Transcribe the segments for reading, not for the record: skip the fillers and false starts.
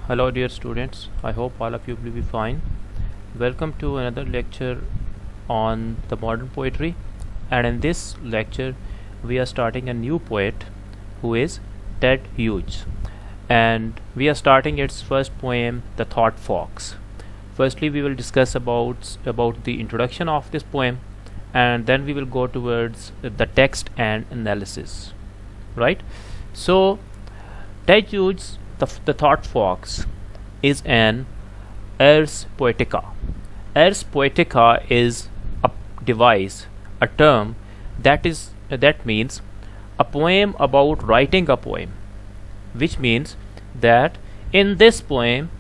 Hello dear students, I hope all of you will be fine. Welcome to another lecture on the modern poetry, and in this lecture we are starting a new poet who is Ted Hughes, and we are starting its first poem, The Thought Fox. Firstly we will discuss about the introduction of this poem, and then we will go towards the text and analysis, right? So Ted Hughes, the Thought Fox, is an ars poetica. Ars poetica is a device, a term that means a poem about writing a poem, which means that in this poem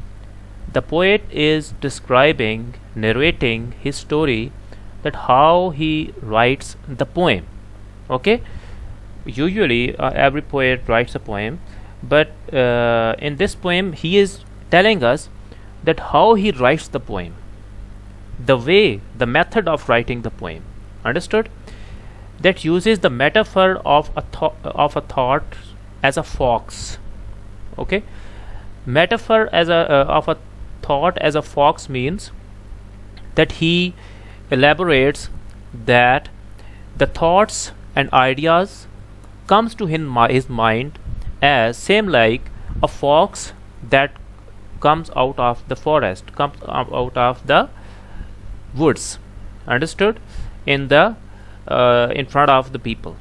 the poet is describing, narrating his story, that how he writes the poem. Okay, usually every poet writes a poem, but in this poem he is telling us that how he writes the poem, the method of writing the poem. Understood? That uses the metaphor of a thought as a fox. Okay, metaphor as of a thought as a fox means that he elaborates that the thoughts and ideas comes to his mind as same like a fox that comes out of the forest, comes out of the woods. Understood? In front of the people,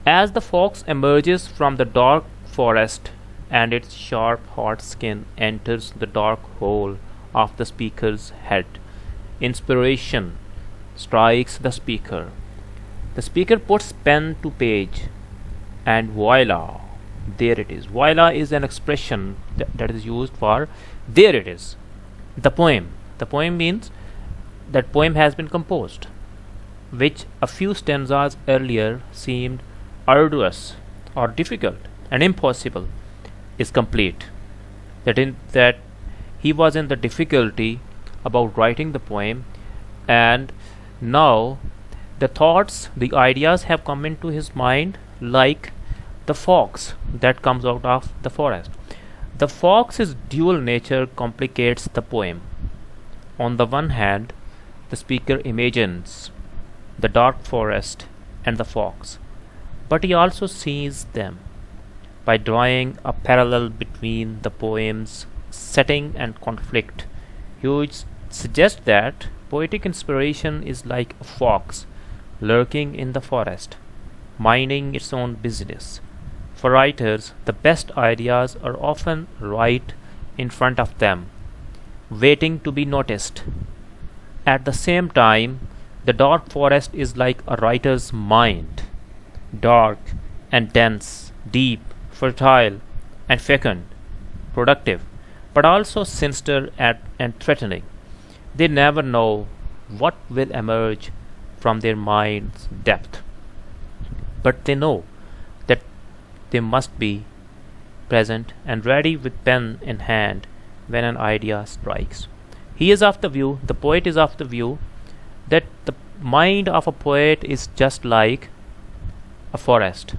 as the fox emerges from the dark forest and its sharp hot skin enters the dark hole of the speaker's head, inspiration strikes the speaker. The speaker puts pen to page, and voila, there it is. Voila is an expression that is used for there it is, the poem. The poem means that poem has been composed, which a few stanzas earlier seemed arduous or difficult and impossible, is complete. That he was in the difficulty about writing the poem, and now the thoughts, the ideas have come into his mind like the fox that comes out of the forest. The fox's dual nature complicates the poem. On the one hand, the speaker imagines the dark forest and the fox, but he also sees them. By drawing a parallel between the poem's setting and conflict, Hughes suggests that poetic inspiration is like a fox lurking in the forest, minding its own business. For writers, the best ideas are often right in front of them, waiting to be noticed. At the same time, the dark forest is like a writer's mind, dark and dense, deep, fertile and fecund, productive, but also sinister and threatening. They never know what will emerge from their mind's depth, but they know that they must be present and ready with pen in hand when an idea strikes. The poet is of the view that the mind of a poet is just like a forest,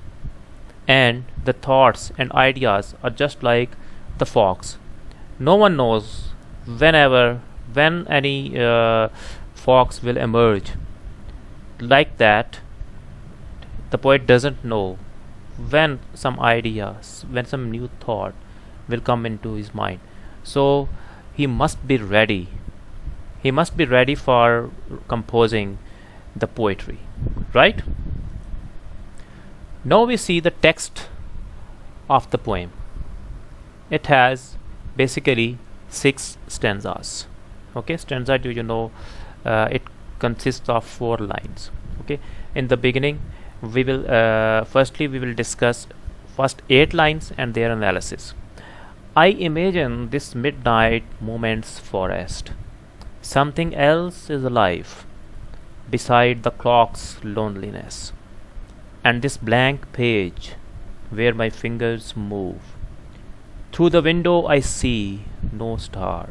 and the thoughts and ideas are just like the fox. No one knows when any fox will emerge. Like that, the poet doesn't know when some ideas, when some new thought will come into his mind. So he must be ready. He must be ready for composing the poetry, right? Now we see the text of the poem. It has basically 6 stanzas. Okay, stanza, do you know, it consists of 4 lines. Okay, in the beginning we will firstly we will discuss first 8 lines and their analysis. I imagine this midnight moment's forest. Something else is alive beside the clock's loneliness, and this blank page where my fingers move. Through the window I see no star.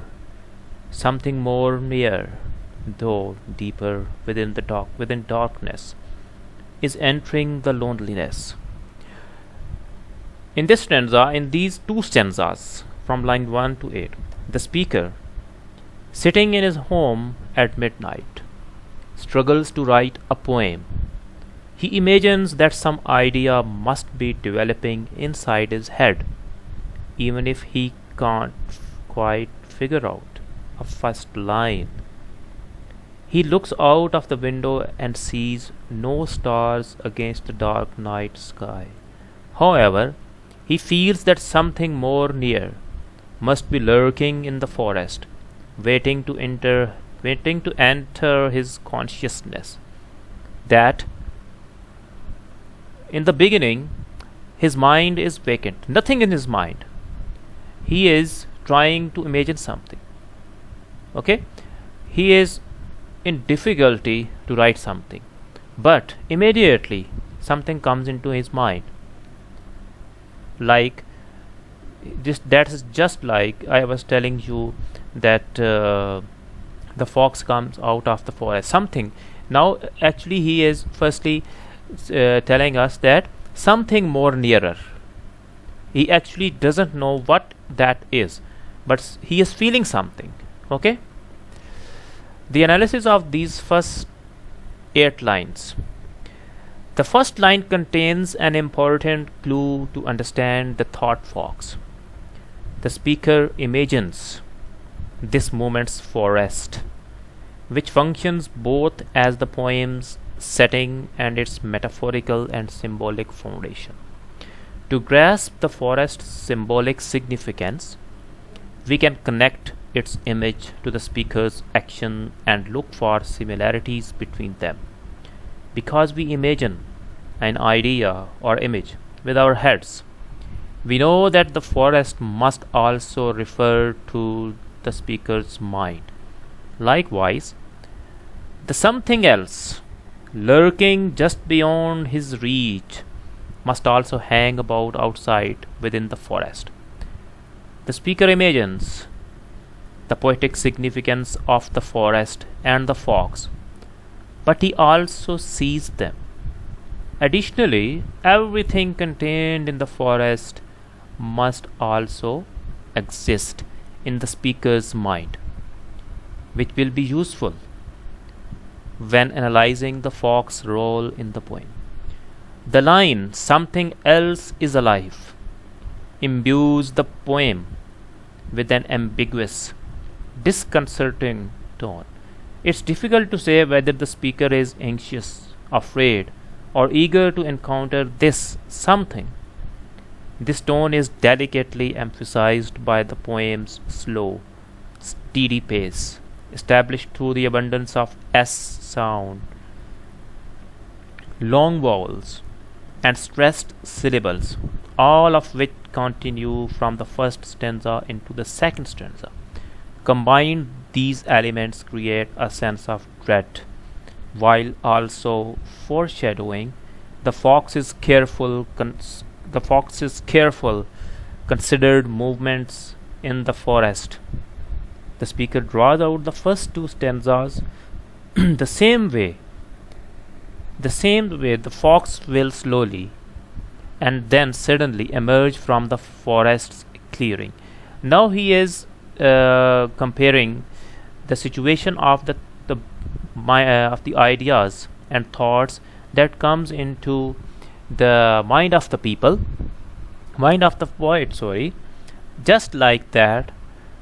Something more near, though deeper within darkness, is entering the loneliness. In these 2 stanzas, from line 1 to 8. The speaker, sitting in his home at midnight, struggles to write a poem. He imagines that some idea must be developing inside his head, even if he can't quite figure out a first line. He looks out of the window and sees no stars against the dark night sky. However, he feels that something more near must be lurking in the forest, waiting to enter his consciousness. That in the beginning his mind is vacant, nothing in his mind. He is trying to imagine something. Okay? He is in difficulty to write something, but immediately something comes into his mind, like this. That is just like I was telling you that the fox comes out of the forest, something. Now actually he is firstly telling us that something more nearer. He actually doesn't know what that is, but he is feeling something. Okay. The analysis of these first 8 lines. The first line contains an important clue to understand the thought fox. The speaker imagines this moment's forest, which functions both as the poem's setting and its metaphorical and symbolic foundation. To grasp the forest's symbolic significance, we can connect its image to the speaker's action and look for similarities between them. Because we imagine an idea or image with our heads, we know that the forest must also refer to the speaker's mind. Likewise, the something else lurking just beyond his reach must also hang about outside within the forest. The speaker imagines the poetic significance of the forest and the fox, but he also sees them. Additionally, everything contained in the forest must also exist in the speaker's mind, which will be useful when analyzing the fox's role in the poem. The line "something else is alive" imbues the poem with an ambiguous, disconcerting tone. It's difficult to say whether the speaker is anxious, afraid, or eager to encounter this something. This tone is delicately emphasized by the poem's slow, steady pace, established through the abundance of S sound, long vowels, and stressed syllables, all of which continue from the first stanza into the second stanza. Combined, these elements create a sense of dread, while also foreshadowing the fox's careful, considered movements in the forest. The speaker draws out the first 2 stanzas the same way. The fox will slowly and then suddenly emerge from the forest's clearing. Now he is comparing the situation of the ideas and thoughts that comes into the mind of the poet. Just like that,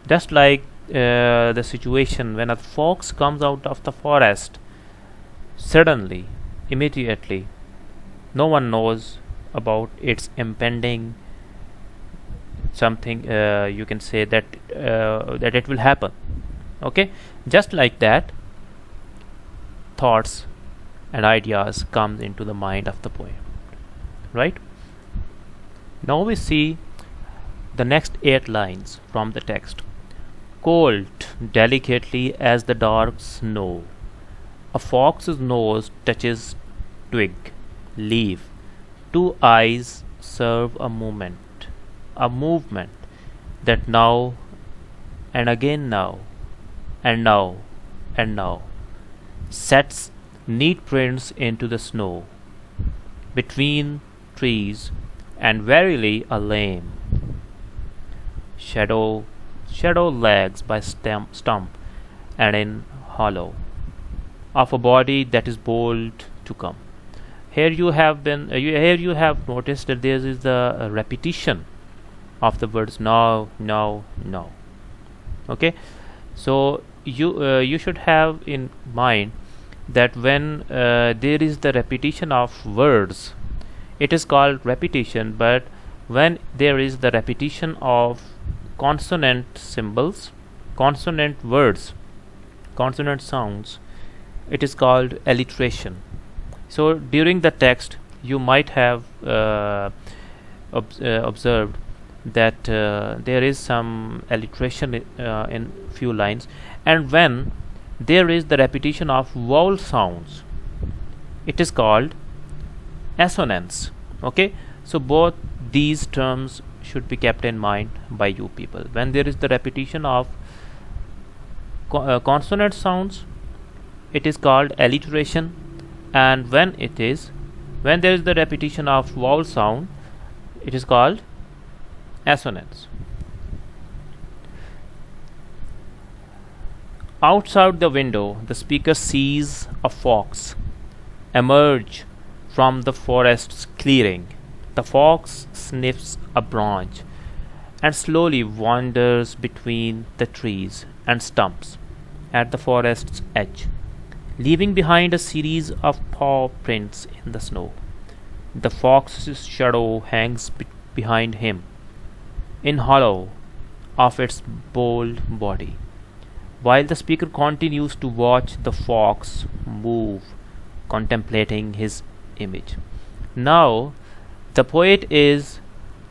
just like the situation when a fox comes out of the forest suddenly, immediately, no one knows about its impending something. You can say that that it will happen. Okay, just like that, thoughts and ideas come into the mind of the poem. Right? Now we see the next 8 lines from the text. Cold delicately as the dark snow, a fox's nose touches twig, leaf. 2 eyes serve a movement that now and again, now and now and now, sets neat prints into the snow between trees, and verily a lame, shadow shadow lags by stump and in hollow of a body that is bold to come. Here you have noticed that there is the repetition of the words now, now, now. Okay, so you should have in mind that when there is the repetition of words, it is called repetition. But when there is the repetition of consonant symbols, consonant words, consonant sounds, it is called alliteration. So during the text you might have observed that there is some alliteration in few lines, and when there is the repetition of vowel sounds, it is called assonance. Okay, so both these terms should be kept in mind by you people. When there is the repetition of consonant sounds, it is called alliteration, and when there is the repetition of vowel sound, it is called assonance. Outside the window, the speaker sees a fox emerge from the forest's clearing. The fox sniffs a branch and slowly wanders between the trees and stumps at the forest's edge, leaving behind a series of paw prints in the snow. The fox's shadow hangs behind him, in hollow of its bold body, while the speaker continues to watch the fox move, contemplating his image. Now, the poet is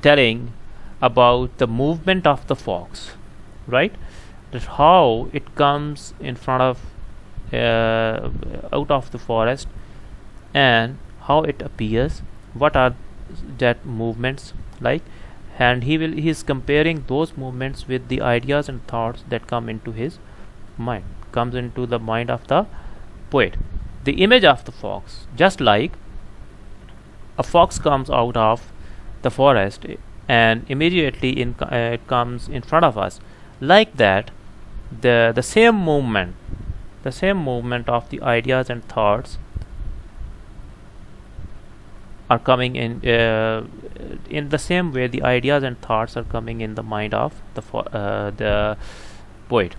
telling about the movement of the fox, right? That how it comes in front of out of the forest, and how it appears, what are that movements like, and he is comparing those movements with the ideas and thoughts that come into his mind, comes into the mind of the poet. The image of the fox, just like a fox comes out of the forest and immediately it comes in front of us, like that the same movement of the ideas and thoughts are coming in the same way the ideas and thoughts are coming in the mind of the poet.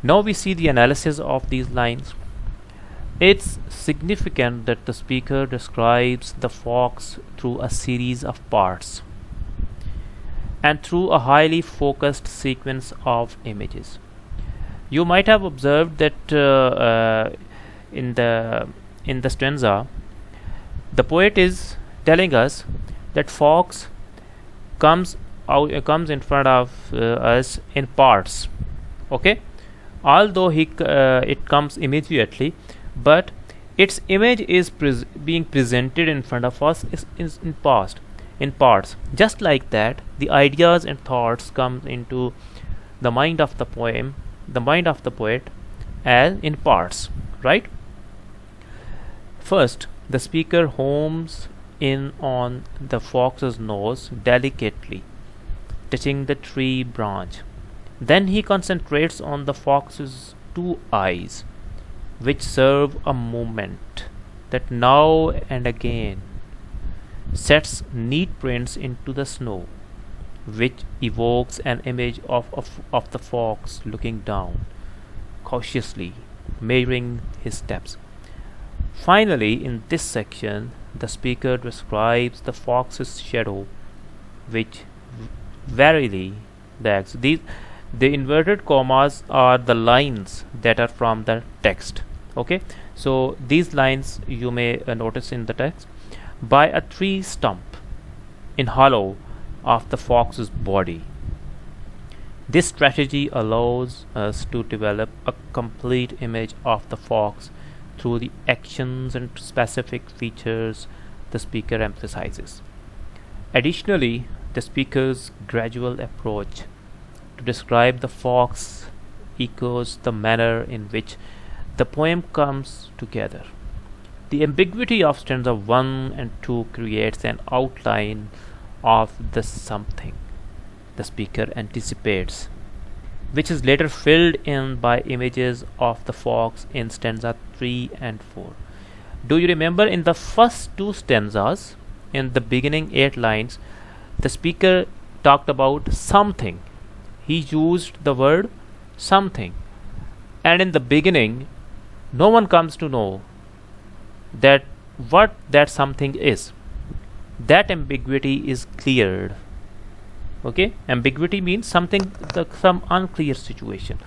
Now we see the analysis of these lines. It's significant that the speaker describes the fox through a series of parts and through a highly focused sequence of images. You might have observed that in the stanza, the poet is telling us that fox comes in front of us in parts. Okay, although it comes immediately, but its image is being presented in front of us in parts. Just like that, the ideas and thoughts come into the mind of the poet as in parts, right? First, the speaker homes in on the fox's nose delicately, touching the tree branch. Then he concentrates on the fox's two eyes, which serve a movement that now and again sets neat prints into the snow, which evokes an image of the fox looking down, cautiously measuring his steps. Finally, in this section, the speaker describes the fox's shadow, which verily lags. The inverted commas are the lines that are from the text. Okay, so these lines you may notice in the text. By a tree stump in hollow of the fox's body. This strategy allows us to develop a complete image of the fox through the actions and specific features the speaker emphasizes. Additionally, the speaker's gradual approach to describe the fox echoes the manner in which the poem comes together. The ambiguity of stanza 1 and 2 creates an outline of the something the speaker anticipates, which is later filled in by images of the fox in stanza 3 and 4. Do you remember in the first two stanzas, in the beginning 8 lines, the speaker talked about something. He used the word something. And in the beginning, no one comes to know that what that something is. That ambiguity is cleared. Okay, ambiguity means something, some unclear situation.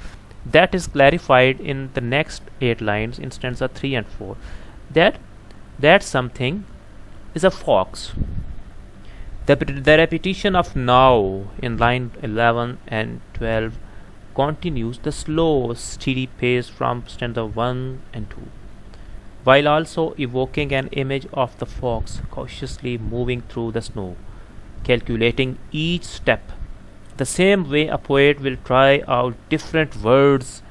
That is clarified in the next 8 lines in stanza 3 and 4. That something is a fox. The repetition of now in line 11 and 12 continues the slow, steady pace from stanza 1 and 2, while also evoking an image of the fox cautiously moving through the snow, calculating each step. The same way a poet will try out different words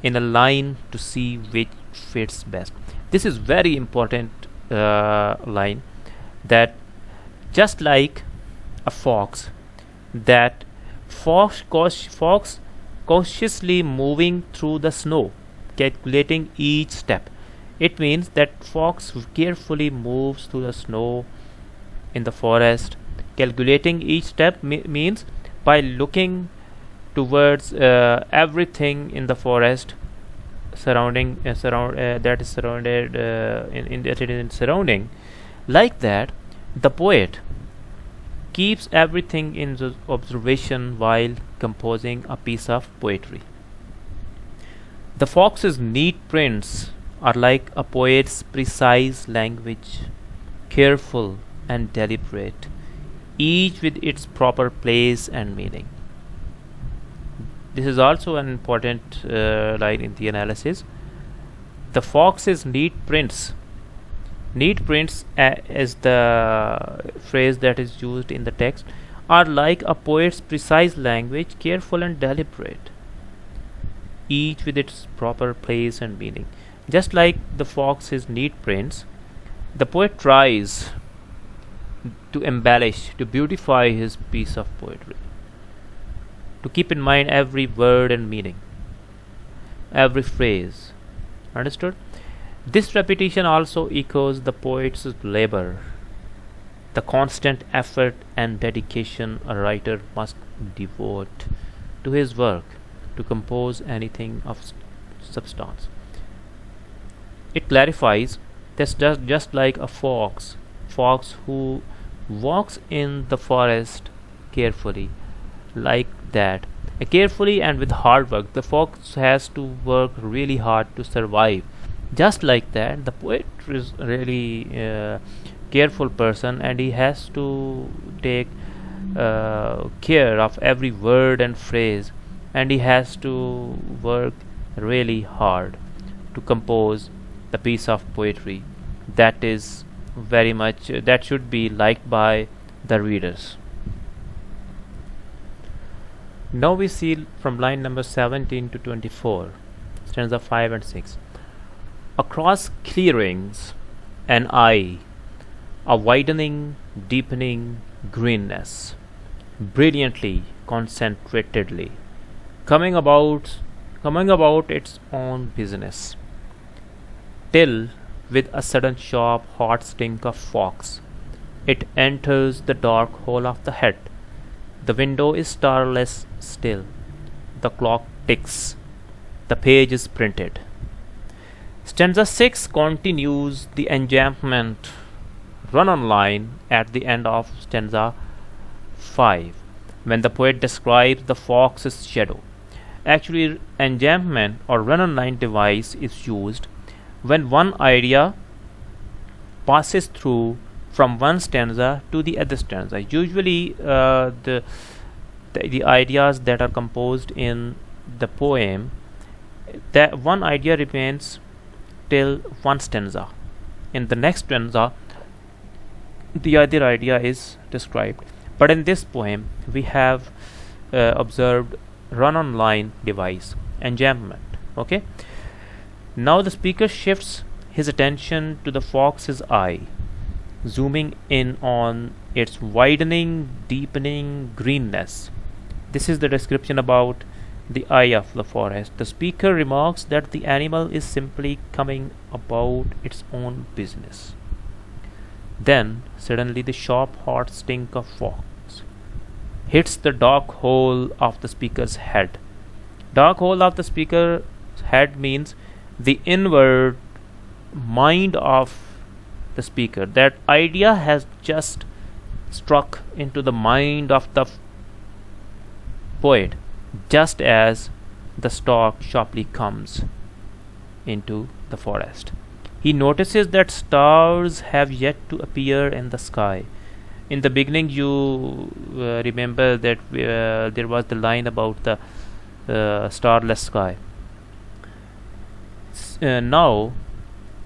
in a line to see which fits best. This is very important line, that just like a fox, that fox cautiously moving through the snow, calculating each step. It means that fox carefully moves through the snow in the forest. Calculating each step means by looking towards everything in the forest surrounding that is surrounded in surrounding. Like that, the poet keeps everything in observation while composing a piece of poetry. The fox's neat prints are like a poet's precise language, careful and deliberate, each with its proper place and meaning. This is also an important line in the analysis. The fox's neat prints. Neat prints is the phrase that is used in the text, are like a poet's precise language, careful and deliberate, each with its proper place and meaning. Just like the fox's neat prints, the poet tries to embellish, to beautify his piece of poetry, to keep in mind every word and meaning, every phrase. Understood? This repetition also echoes the poet's labor, the constant effort and dedication a writer must devote to his work to compose anything of substance. It clarifies that just like a fox who walks in the forest carefully, like that, carefully and with hard work, the fox has to work really hard to survive. Just like that, the poet is really careful person, and he has to take care of every word and phrase, and he has to work really hard to compose the piece of poetry that is very much that should be liked by the readers. Now we see from line number 17 to 24, stanza 5 and 6. Across clearings an eye, a widening, deepening greenness, brilliantly, concentratedly, coming about its own business, till with a sudden sharp hot stink of fox it enters the dark hole of the head. The window is starless still, the clock ticks, the page is printed. Stanza 6 continues the enjambment run on line at the end of stanza 5, when the poet describes the fox's shadow. Actually, enjambment or run on line device is used when one idea passes through from one stanza to the other stanza. Usually, the ideas that are composed in the poem, that one idea remains till one stanza. In the next stanza, the other idea is described. But in this poem, we have observed run-on line device, enjambment. Okay. Now the speaker shifts his attention to the fox's eye, zooming in on its widening, deepening greenness, This is the description about the eye of the forest. The speaker remarks that the animal is simply coming about its own business. Then, suddenly, the sharp, hot stink of fox hits the dark hole of the speaker's head. Dark hole of the speaker's head means the inward mind of the speaker. That idea has just struck into the mind of the poet, just as the stork sharply comes into the forest. He notices that stars have yet to appear in the sky. In the beginning, you remember that there was the line about the starless sky. Now,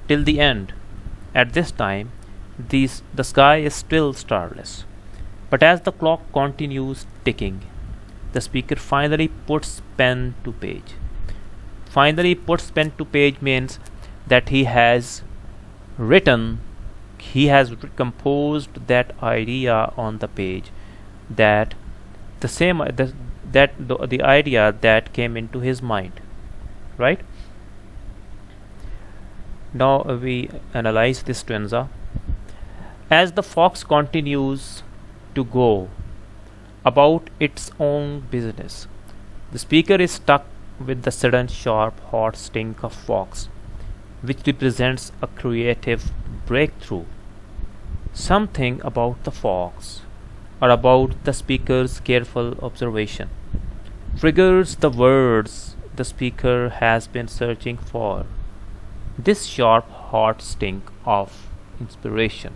till the end, at this time, the sky is still starless. But as the clock continues ticking, the speaker finally puts pen to page. Finally puts pen to page means that he has composed that idea on the page, that the idea that came into his mind, right? Now we analyze this stanza. As the fox continues to go about its own business, the speaker is struck with the sudden sharp hot stink of fox, which represents a creative breakthrough. Something about the fox, or about the speaker's careful observation, triggers the words the speaker has been searching for. This sharp hot stink of inspiration,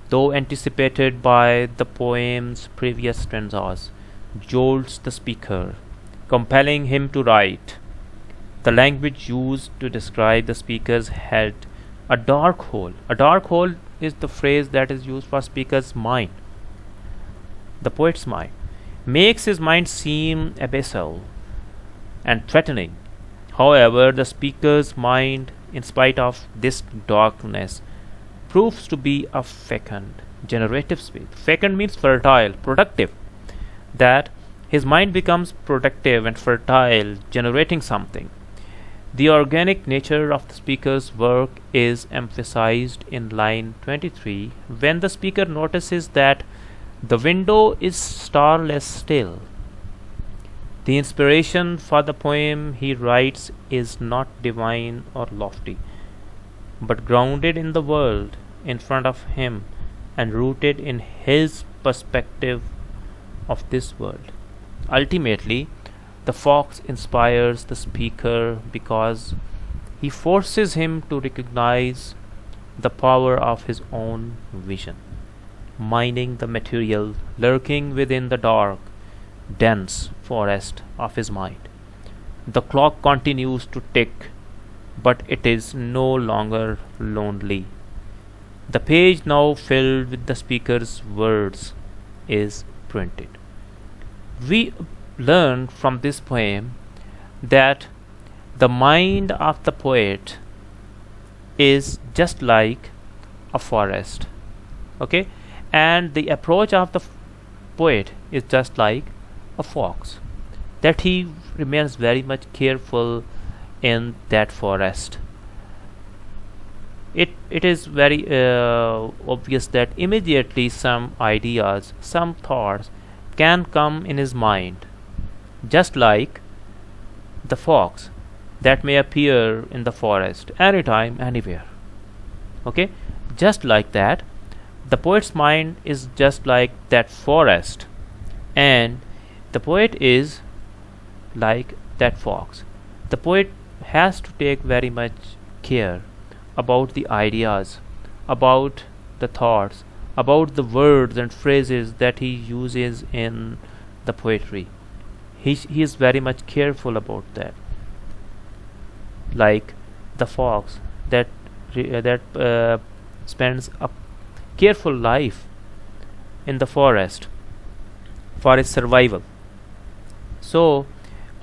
though anticipated by the poem's previous stanzas, jolts the speaker, compelling him to write. The language used to describe the speaker's head, a dark hole. A dark hole is the phrase that is used for speaker's mind. The poet's mind makes his mind seem abyssal and threatening. However, the speaker's mind, in spite of this darkness, proves to be a fecund, generative space. Fecund means fertile, productive. That his mind becomes productive and fertile, generating something. The organic nature of the speaker's work is emphasized in line 23 when the speaker notices that the window is starless still. The inspiration for the poem he writes is not divine or lofty, but grounded in the world in front of him and rooted in his perspective of this world. Ultimately, the fox inspires the speaker because he forces him to recognize the power of his own vision, mining the material lurking within the dark, dense forest of his mind. The clock continues to tick, but it is no longer lonely. The page, now filled with the speaker's words, is printed. We learn from this poem that the mind of the poet is just like a forest, okay, and the approach of the poet is just like a fox, that he remains very much careful in that forest. It is very obvious that immediately some ideas, some thoughts can come in his mind, just like the fox that may appear in the forest anytime, anywhere. Okay, just like that, the poet's mind is just like that forest, and the poet is like that fox. The poet has to take very much care about the ideas, about the thoughts, about the words and phrases that he uses in the poetry. He is very much careful about that. Like the fox that spends a careful life in the forest for its survival. So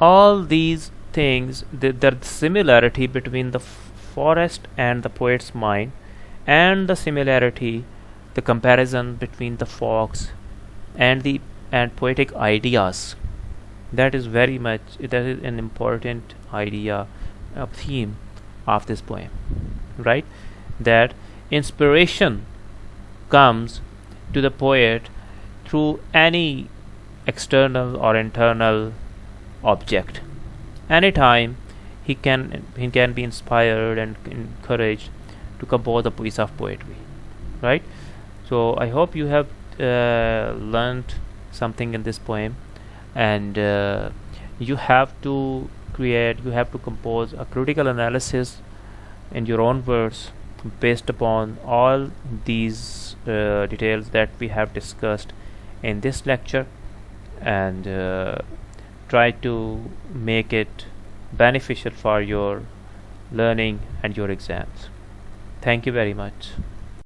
all these things, the similarity between the forest and the poet's mind, and the similarity, the comparison between the fox and poetic ideas, That is very much, that is an important idea, a theme of this poem, right? That inspiration comes to the poet through any external or internal object. Anytime he can be inspired and encouraged to compose a piece of poetry, right? So I hope you have learned something in this poem, and you have to compose a critical analysis in your own words based upon all these details that we have discussed in this lecture, and try to make it beneficial for your learning and your exams. Thank you very much.